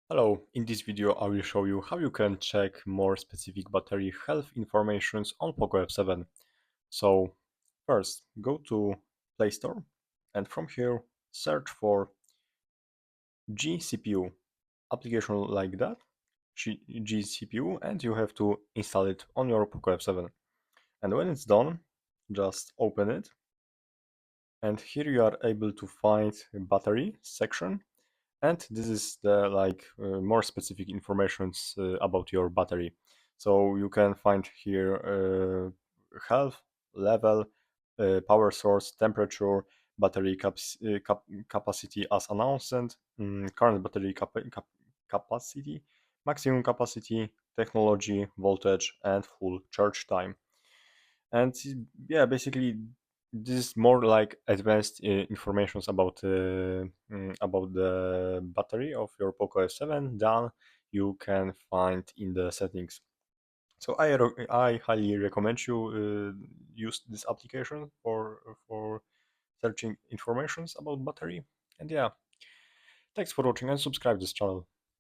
Hello, in this video I will show you how you can check more specific battery health informations on POCO F7. So first go to Play Store and from here search for GCPU application like that, GCPU, and you have to install it on your POCO F7. And when it's done, just open it and here you are able to find a battery section, and this is the more specific informations about your battery. So you can find here health level, power source, temperature, battery capacity as announced, current battery capacity, maximum capacity, technology, voltage, and full charge time. And yeah, basically this is more like advanced informations about the battery of your POCO F7 than you can find in the settings. So I highly recommend you use this application for searching informations about battery. And yeah, thanks for watching and subscribe this channel.